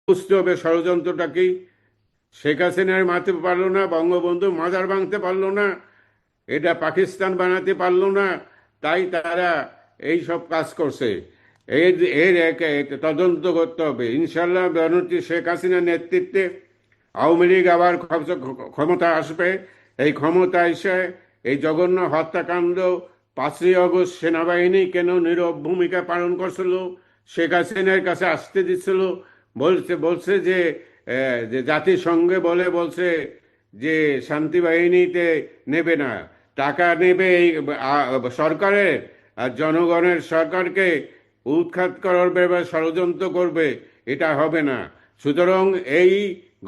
বুঝতে হবে ষড়যন্ত্রটা কি। শেখ হাসিনার মারতে পারলো না, বঙ্গবন্ধু মাজার ভাঙতে পারলো না, এটা পাকিস্তান বানাতে পারলো না, তাই তারা এই সব কাজ করছে। এর এর এক তদন্ত করতে হবে ইনশাল্লাহ। জননেত্রী শেখ হাসিনার নেতৃত্বে আওয়ামী লীগ আবার ক্ষমতা আসবে। এই ক্ষমতা এসে এই জঘন্য হত্যাকাণ্ড, 5ই আগস্ট সেনাবাহিনী কেন নীরব ভূমিকা পালন করছিল, শেখ হাসিনার কাছে আসতে দিচ্ছিল, বলছে বলছে যে জাতিসংঘে বলছে যে শান্তি বাহিনীতে নেবে না, টাকা নেবে এই সরকারের, আর জনগণের সরকারকে উৎখাত করার ব্যাপারে ষড়যন্ত্র করবে, এটা হবে না। সুতরাং এই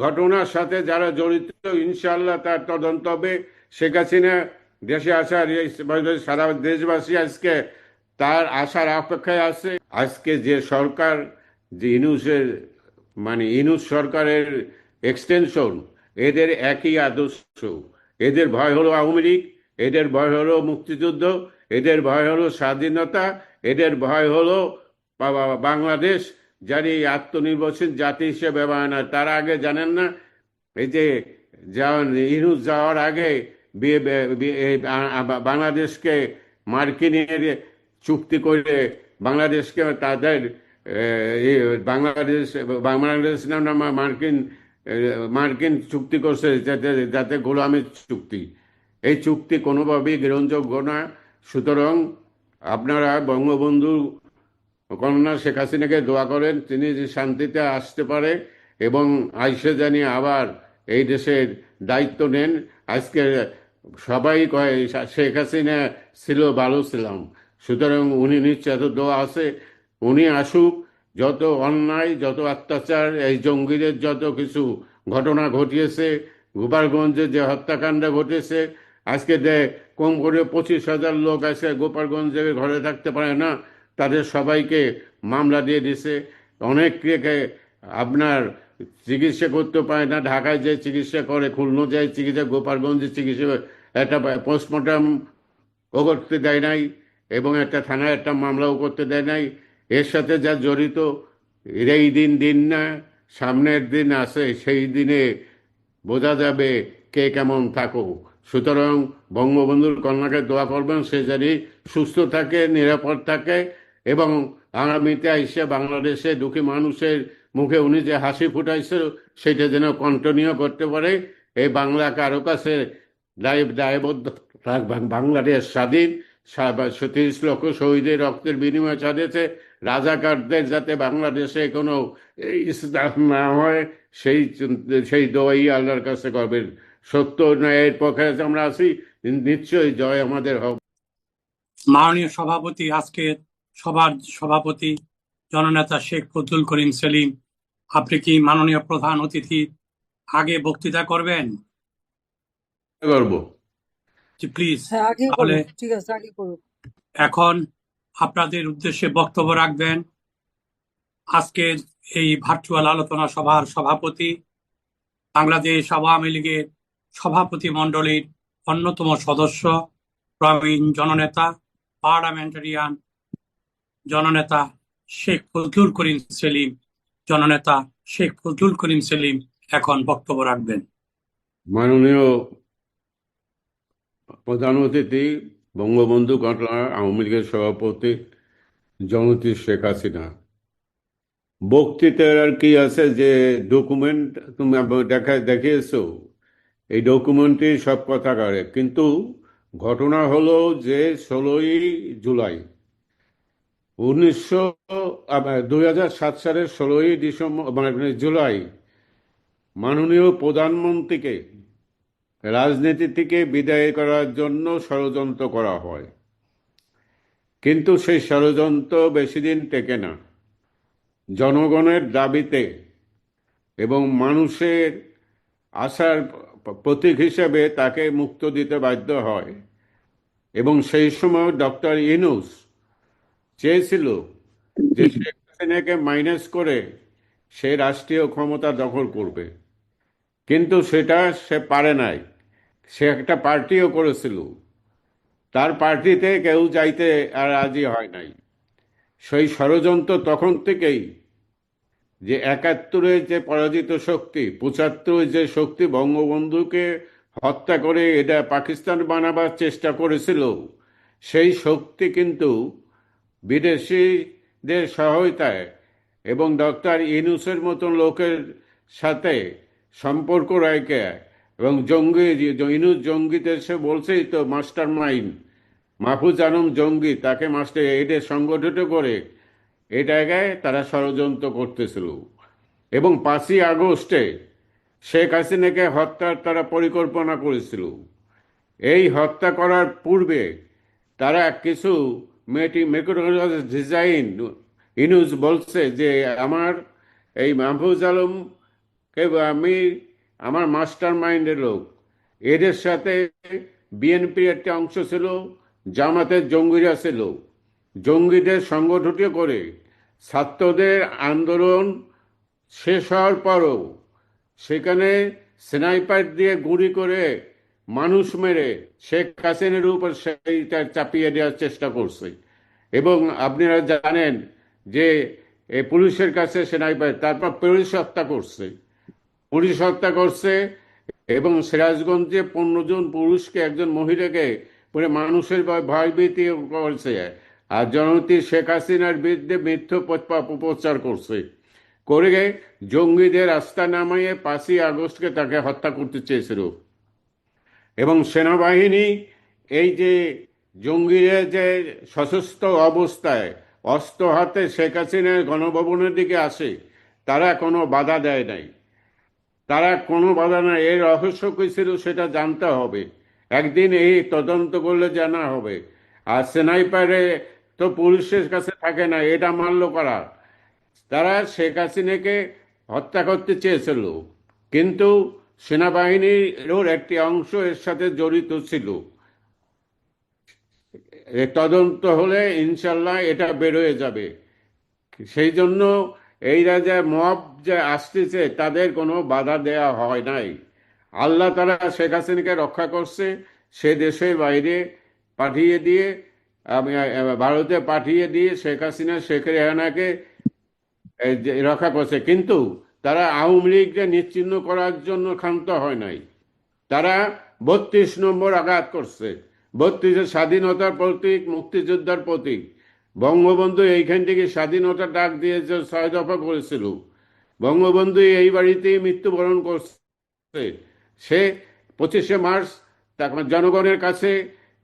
ঘটনার সাথে যারা জড়িত ইনশাআল্লাহ তার তদন্ত হবে। শেখ হাসিনা দেশে আসার সারা দেশবাসী আজকে তার আসার অপেক্ষায় আছে। আজকে যে সরকার, যে ইনুসের ইনুস সরকারের এক্সটেনশন, এদের একই আদর্শ। এদের ভয় হলো আওয়ামী লীগ, এদের ভয় হলো মুক্তিযুদ্ধ, এদের ভয় হলো স্বাধীনতা, এদের ভয় হলো বাংলাদেশ যারা আত্মনির্ভরশীল জাতি হিসেবে বানায়। তার আগে জানেন না, এই যে ইনুস যাওয়ার আগে বাংলাদেশকে মার্কিনের চুক্তি করে বাংলাদেশকে তাদের বাংলাদেশ বাংলাদেশ না মার্কিন মার্কিন চুক্তি করছে, যাতে যাতে গোলামি চুক্তি। এই চুক্তি কোনোভাবেই গ্রহণযোগ্য না। সুতরাং আপনারা বঙ্গবন্ধু কন্যা শেখ হাসিনাকে দোয়া করেন, তিনি যে শান্তিতে আসতে পারে এবং আইসে জানি আবার এই দেশের দায়িত্ব নেন। আজকে সবাই কয় শেখ হাসিনা ছিল ভালো ছিলাম, সুতরাং উনি নিশ্চয় দোয়া আছে, উনি আসুক। যত অন্যায়, যত অত্যাচার, এই জঙ্গিদের যত কিছু ঘটনা ঘটিয়েছে, গোপালগঞ্জে যে হত্যাকাণ্ড ঘটেছে, আজকে কম করে 25,000 লোক আছে গোপালগঞ্জে ঘরে থাকতে পারে না, তাদের সবাইকে মামলা দিয়ে দিছে। অনেককে আপনার চিকিৎসা করতে পারে না, ঢাকায় যে চিকিৎসা করে, খুলনা যায় চিকিৎসা, গোপালগঞ্জে চিকিৎসা, একটা পোস্টমর্টম ও করতে দেয় নাই এবং একটা থানায় একটা মামলাও করতে দেয় নাই। এর সাথে যা জড়িত, এর এই দিন দিন না, সামনের দিন আছে, সেই দিনে বোঝা যাবে কে কেমন থাকো। সুতরাং বঙ্গবন্ধুর কন্যাকে দোয়া করবেন, সে জানি সুস্থ থাকে, নিরাপদ থাকে এবং আগামীতে এসে বাংলাদেশে দুঃখী মানুষের মুখে উনি যে হাসি ফুটাইছে সেটা যেন কন্টিনিউ করতে পারে। এই বাংলা কারো কাছে দায়বদ্ধ রাখবেন। বাংলাদেশ স্বাধীন, 30 লক্ষ শহীদের রক্তের বিনিময়ে স্বাধীনছে। রাজাকারদের যাতে বাংলাদেশে কোনো ইসলাম না হয়, সেই সেই দোয়াই আল্লাহর কাছে করবেন। সত্য ন্যায়ের পক্ষে আমরা আছি, নিশ্চয়ই জয় আমাদের হবে। মাননীয় সভাপতি, আজকে সভার সভাপতি জননেতা শেখ ফজলুল করিম সেলিম, আপনি কি মাননীয় প্রধান অতিথি আগে বক্তৃতা করবেন? করবো, প্লিজ। তাহলে ঠিক আছে, আগে করুন। এখন আপনাদের উদ্দেশ্যে বক্তব্য রাখবেন আজকের এই ভার্চুয়াল আলোচনা সভার সভাপতি, বাংলাদেশ আওয়ামী লীগের সভাপতি মণ্ডলীর অন্যতম সদস্য, প্রবীণ জননেতা, পার্লামেন্টারিয়ান জননেতা শেখ ফজলুল করিম সেলিম। জননেতা শেখ ফজলুল করিম সেলিম এখন বক্তব্য রাখবেন। মাননীয় প্রধান অতিথি, বঙ্গবন্ধু কন্যা আওয়ামী লীগের সভাপতি জননেত্রী শেখ হাসিনা, বক্তৃতার আর কি আছে, যে ডকুমেন্ট তুমি দেখিয়েছো, এই ডকুমেন্টে সব কথা করে, কিন্তু ঘটনা হলো যে 16ই জুলাই 2007 সালের 16ই জুলাই মাননীয় প্রধানমন্ত্রীকে রাজনীতি থেকে বিদায় করার জন্য ষড়যন্ত্র করা হয়, কিন্তু সেই ষড়যন্ত্র বেশি দিন টেকে না। জনগণের দাবিতে এবং মানুষের আশার প্রতীক হিসেবে তাকে মুক্ত দিতে বাধ্য হয় এবং সেই সময় ডক্টর ইউনূস চেয়েছিল যে শেখ হাসিনাকে মাইনাস করে সে রাষ্ট্রীয় ক্ষমতা দখল করবে, কিন্তু সেটা সে পারে নাই। সে একটা পার্টিও করেছিল, তার পার্টিতে কেউ যাইতে আর রাজি হয় নাই। সেই ষড়যন্ত্র তখন থেকেই যে 71-এ যে পরাজিত শক্তি, 75-এ যে শক্তি বঙ্গবন্ধুকে হত্যা করে এটা পাকিস্তান বানাবার চেষ্টা করেছিল, সেই শক্তি কিন্তু বিদেশিদের সহায়তায় এবং ডক্টর ইউনূসের মতন লোকের সাথে সম্পর্ক রেখে এবং ইউনূস জঙ্গিদের, সে বলছেই তো মাস্টার মাইন্ড, মাহফুজ আলম জঙ্গি, তাকে মাস্টার এদের সংগঠিত করে এই জায়গায় তারা ষড়যন্ত্র করতেছিল। এবং 5ই আগস্টে শেখ হাসিনাকে হত্যার তারা পরিকল্পনা করেছিল। এই হত্যা করার পূর্বে তারা কিছু মেটিকুলাস ডিজাইন, ইউনূস বলছে যে আমার এই মাহফুজ আলমকে আমি আমার মাস্টার মাইন্ডের লোক, এদের সাথে বিএনপির একটা অংশ ছিল, জামাতের জঙ্গিরা ছিল, জঙ্গিদের সংগঠিত করে ছাত্রদের আন্দোলন শেষ হওয়ার পরও সেখানে স্নাইপার দিয়ে গুলি করে মানুষ মেরে শেখ হাসিনার উপর সেইটা চাপিয়ে দেওয়ার চেষ্টা করছে। এবং আপনারা জানেন যে পুলিশের কাছে স্নাইপার, তারপর পুলিশ হত্যা করছে এবং সিরাজগঞ্জে 15 জন পুরুষকে, একজন মহিলাকে পরে মানুষের ভয়ভীতি করছে, আর জননেত্রী শেখ হাসিনার বিরুদ্ধে মিথ্যা প্রচার করছে, করে জঙ্গিদের রাস্তা নামাইয়ে 5ই আগস্টকে তাকে হত্যা করতে চেয়েছিল। এবং সেনাবাহিনী এই যে জঙ্গিরা যে সশস্ত্র অবস্থায় অস্ত্র হাতে শেখ হাসিনার গণভবনের দিকে আসে, তারা কোনো বাধা দেয় নাই, তারা কোনো বাধা নাই। এর রহস্য কী ছিল সেটা জানতে হবে, একদিন এই তদন্ত করলে জানা হবে। আর স্নাইপারে তো পুলিশের কাছে থাকে না, এটা মানল করা। তারা শেখ হাসিনাকে হত্যা করতে চেয়েছিল, কিন্তু সেনাবাহিনীর একটি অংশ এর সাথে জড়িত ছিল। তদন্ত হলে ইনশাল্লাহ এটা বেরোয় যাবে। সেই জন্য এই যে মব যে আসতেছে তাদের কোনো বাধা দেয়া হয় নাই। আল্লাহ তারা শেখ হাসিনাকে রক্ষা করছে, সে দেশের বাইরে পাঠিয়ে দিয়ে, ভারতে পাঠিয়ে দিয়ে শেখ হাসিনা শেখ রেহানাকে রক্ষা করছে। কিন্তু তারা আওয়ামী লীগকে নিশ্চিহ্ন করার জন্য ক্ষান্ত হয় নাই, তারা 32 নম্বর আঘাত করছে। 32 স্বাধীনতার প্রতীক, মুক্তিযোদ্ধার প্রতীক। বঙ্গবন্ধু এইখান থেকে স্বাধীনতা ডাক দিয়ে যে 6 দফা করেছিল, বঙ্গবন্ধু এই বাড়িতেই মৃত্যুবরণ করছে। সে 25শে মার্চ জনগণের কাছে,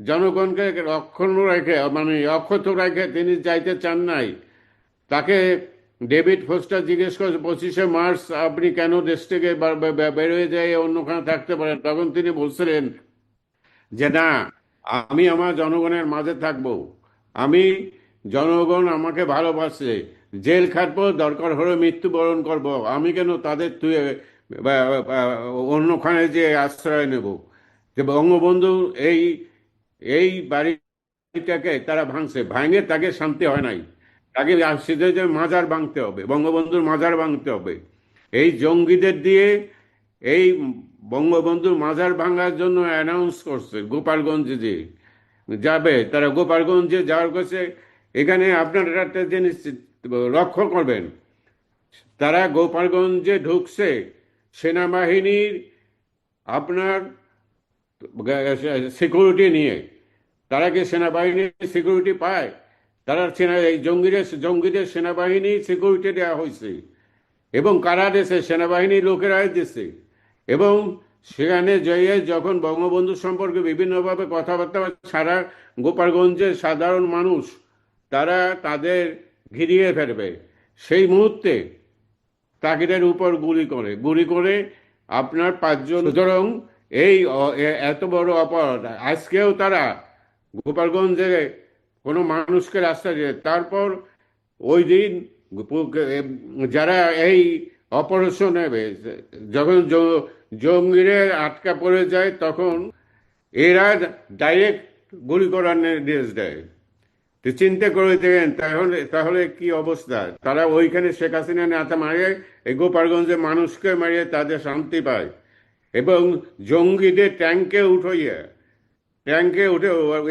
জনগণকে অক্ষত রেখে তিনি যাইতে চান নাই। তাকে ডেভিড ফোস্টার জিজ্ঞেস করে 25শে মার্চ আপনি কেন দেশ থেকে বেরোয় যায় অন্যখানে থাকতে পারেন, তখন তিনি বলছিলেন যে না, আমি আমার জনগণের মাঝে থাকব, আমি জনগণ আমাকে ভালোবাসে, জেল খাটবো, দরকার হলে মৃত্যুবরণ করব, আমি কেন তাদের তুই অন্যখানে যে আশ্রয় নেব। যে বঙ্গবন্ধু এই এই বাড়িটাকে তারা ভাঙে তাকে শান্তি হয় নাই, তাকে সিদ্ধের মাজার ভাঙতে হবে, বঙ্গবন্ধুর মাজার ভাঙতে হবে। এই জঙ্গিদের দিয়ে এই বঙ্গবন্ধুর মাজার ভাঙার জন্য অ্যানাউন্স করছে গোপালগঞ্জে যে যাবে, তারা গোপালগঞ্জে যাওয়ার কাছে। এখানে আপনারা একটা জিনিস লক্ষ্য করবেন, তারা গোপালগঞ্জে ঢুকছে সেনাবাহিনীর আপনার সিকিউরিটি নিয়ে। তারা কি সেনাবাহিনীর সিকিউরিটি পায়? তারা এই জঙ্গিদের সেনাবাহিনী সিকিউরিটি দেওয়া হয়েছে, এবং কারা দিয়েছে? সেনাবাহিনীর লোকেরাই দিয়েছে। এবং সেখানে যেয়ে যখন বঙ্গবন্ধু সম্পর্কে বিভিন্নভাবে কথাবার্তা, সারা গোপালগঞ্জের সাধারণ মানুষ তারা তাদের ঘিরিয়ে ফেলবে, সেই মুহূর্তে তাকিদের উপর গুলি করে আপনার 5 জন। সুতরাং এই এত বড় অপরাধ আজকেও তারা গোপালগঞ্জে কোনো মানুষকে রাস্তা দিয়ে, তারপর ওই দিন যারা এই অপারেশন নেবে, যখন জঙ্গিরে আটকা পড়ে যায় তখন এরা ডাইরেক্ট গুলি করার নির্দেশ দেয়। তো চিন্তা করে দেখেন তাহলে কি অবস্থা। তারা ওইখানে শেখ হাসিনা নেতা মারিয়ে এই গোপালগঞ্জে মানুষকে মারিয়ে তাদের শান্তি পায়, এবং জঙ্গিদের ট্যাঙ্কে উঠে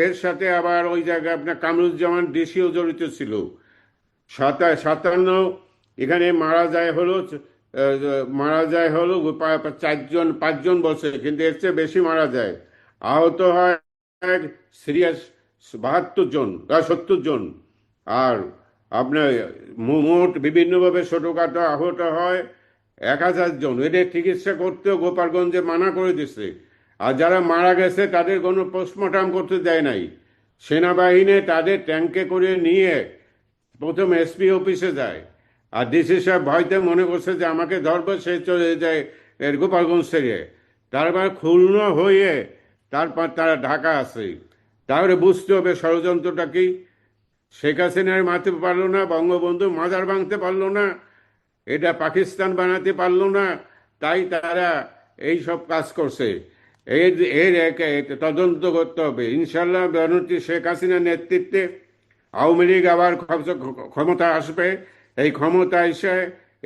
এর সাথে আবার ওই জায়গায় আপনার কামরুজ্জামান ডিসিও জড়িত ছিল। 57 এখানে মারা যায় হলো 4-5 জন বলছে, কিন্তু এর চেয়ে বেশি মারা যায়। আহত হয় সিরিয়াস 72 জন, 70 জন। আর আপনার মোট বিভিন্নভাবে ছোটখাটো আহত হয় 1000 জন। এদের চিকিৎসা করতেও গোপালগঞ্জে মানা করে দিচ্ছে। আর যারা মারা গেছে তাদের কোনো পোস্টমর্টম করতে দেয় নাই। সেনাবাহিনী তাদের ট্যাঙ্কে করে নিয়ে প্রথম এসপি অফিসে যায়। আর ডিসি সাহেব ভয়তে মনে করছে যে আমাকে ধরবে, সে চলে যায় গোপালগঞ্জ থেকে। তারপর খুলনা হয়ে তারপর তারা ঢাকা আসে। তাহলে বুঝতে হবে ষড়যন্ত্রটা কি। শেখ হাসিনার মারতে পারলো না, বঙ্গবন্ধু মাজার ভাঙতে পারলো না, এটা পাকিস্তান বানাতে পারলো না, তাই তারা এই সব কাজ করছে। এর এর তদন্ত করতে হবে ইনশাল্লাহ। জননেত্রী শেখ হাসিনার নেতৃত্বে আওয়ামী লীগ আবার ক্ষমতা আসবে। এই ক্ষমতা এসে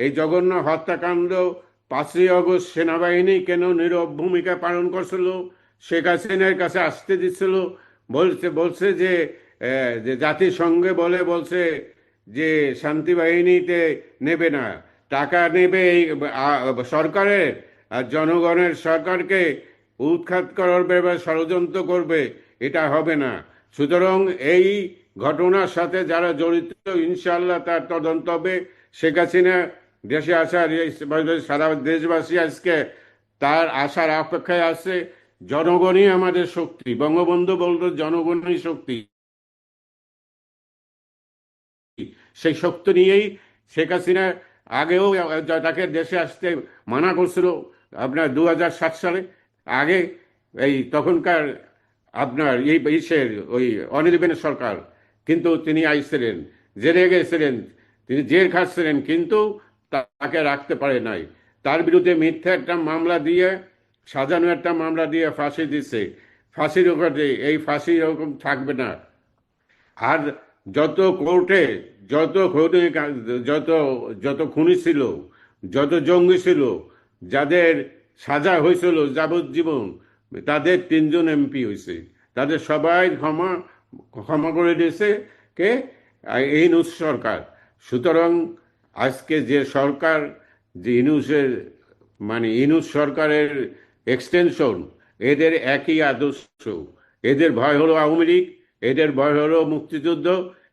এই জঘন্য হত্যাকাণ্ড 5ই আগস্ট সেনাবাহিনী কেন নীরব ভূমিকা পালন করছিল, শেখ হাসিনার কাছে আসতে দিচ্ছিল। বলছে যে জাতিসংঘে বলছে যে শান্তি বাহিনীতে নেবে না, টাকা নেবে এই সরকারের, আর জনগণের সরকারকে উৎখাত করার ব্যাপারে ষড়যন্ত্র করবে। এটা হবে না। সুতরাং এই ঘটনার সাথে যারা জড়িত ইনশাআল্লাহ তার তদন্ত হবে। শেখ হাসিনা দেশে আসার সারা দেশবাসী আজকে তার আসার অপেক্ষায় আছে। জনগণই আমাদের শক্তি, বঙ্গবন্ধু বলতো জনগণই শক্তি। সেই শক্তি নিয়েই শেখ হাসিনা আগেও তাকে দেশে আসতে মানা করছিল। আপনার 2007 সালে আগে এই তখনকার আপনার ইসের ওই অনিল বেনের সরকার, কিন্তু তিনি আইছিলেন, জেলে গেছিলেন, তিনি জেল খাচ্ছিলেন, কিন্তু তাকে রাখতে পারে নাই। তার বিরুদ্ধে মিথ্যা একটা মামলা দিয়ে, সাজানো একটা মামলা দিয়ে ফাঁসি দিচ্ছে। ফাঁসির ওপরে এই ফাঁসি এরকম থাকবে না। আর যত কোর্টে যত যত যত খুনি ছিল, যত জঙ্গি ছিল, যাদের সাজা হয়েছিল যাবজ্জীবন, তাদের 3জন এমপি হয়েছে। তাদের সবাই ক্ষমা করে দিয়েছে কে? ইউনূস সরকার। সুতরাং আজকে যে সরকার, যে ইউনূস সরকারের এক্সটেনশন, এদের একই আদর্শ। এদের ভয় হলো আওয়ামী লীগ, এদের ভয় হলো মুক্তিযুদ্ধ,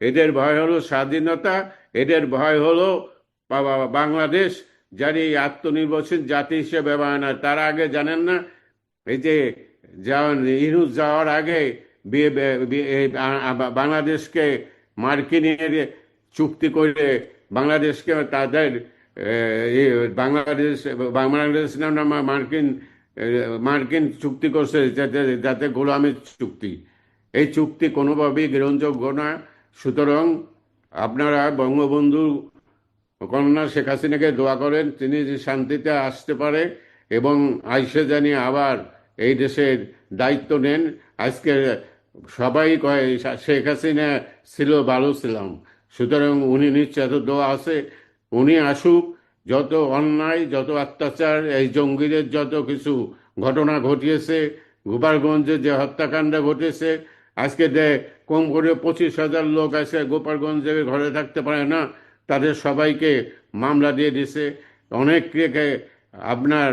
এদের ভয় হলো স্বাধীনতা, এদের ভয় হলো বাংলাদেশ যার এই আত্মনির্ভরশীল জাতি হিসেবে ব্যবহার। তার আগে জানেন না, এই যে ইউনূস যাওয়ার আগে বাংলাদেশকে মার্কিনের চুক্তি করে বাংলাদেশকে তাদের বাংলাদেশ নামে মার্কিন চুক্তি করছে, যাতে গোলামের চুক্তি। এই চুক্তি কোনোভাবেই গ্রহণযোগ্য না। সুতরাং আপনারা বঙ্গবন্ধু কন্যা শেখ হাসিনাকে দোয়া করেন, তিনি যে শান্তিতে আসতে পারে এবং আইসে জানি আবার এই দেশের দায়িত্ব নেন। আজকে সবাই কয় শেখ হাসিনা ছিল ভালো ছিলাম। সুতরাং উনি নিশ্চয় দোয়া আছে, উনি আসুক। যত অন্যায়, যত অত্যাচার, এই জঙ্গিদের যত কিছু ঘটনা ঘটিয়েছে, গোপালগঞ্জে যে হত্যাকাণ্ড ঘটেছে, আজকে কম করে 25,000 লোক আছে গোপালগঞ্জে ঘরে থাকতে পারে না, তাদের সবাইকে মামলা দিয়ে দিছে। অনেককে আপনার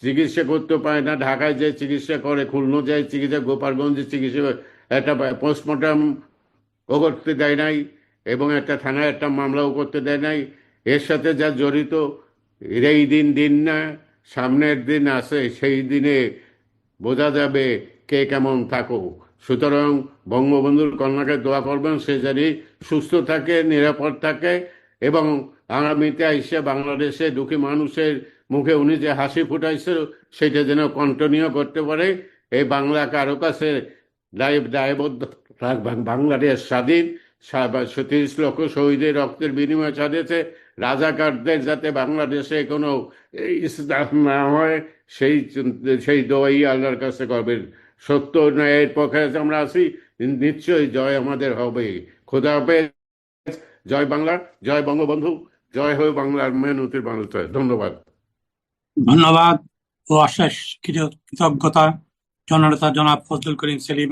চিকিৎসা করতে পারে না, ঢাকায় যে চিকিৎসা করে, খুলনা যায় চিকিৎসা, গোপালগঞ্জে চিকিৎসা একটা পোস্টমর্টম ও করতে দেয় নাই, এবং একটা থানায় একটা মামলাও করতে দেয় নাই। এর সাথে যা জড়িত, এই দিন না, সামনের দিন আছে, সেই দিনে বোঝা যাবে কে কেমন থাকো। সুতরাং বঙ্গবন্ধুর কন্যাকে দোয়া করবেন, সে জানি সুস্থ থাকে, নিরাপদ থাকে, এবং আগামীতে এসে বাংলাদেশে দুঃখী মানুষের মুখে উনি যে হাসি ফুটাইছিল সেটা যেন কন্টিনিউ করতে পারে। এই বাংলা কারো কাছে দায়বদ্ধ রাখবেন। বাংলাদেশ স্বাধীন, 30 লক্ষ শহীদের রক্তের বিনিময়ে স্বাধীনছে। রাজাকারদের যাতে বাংলাদেশে কোনো ইসলাম না হয়, সেই দোয়াই আল্লাহর কাছে করবেন। সত্য ন্যায়ের পক্ষে আমরা আছি, নিশ্চয়ই জয় আমাদের হবে। খোদা হাফেজ। জয় বাংলা, জয় বঙ্গবন্ধু, জয় হয়ে বাংলার মেহনতির মানুষ। ধন্যবাদ। ধন্যবাদ ও অশেষ কৃতজ্ঞতা জননেতা জনাব ফজলুল করিম সেলিম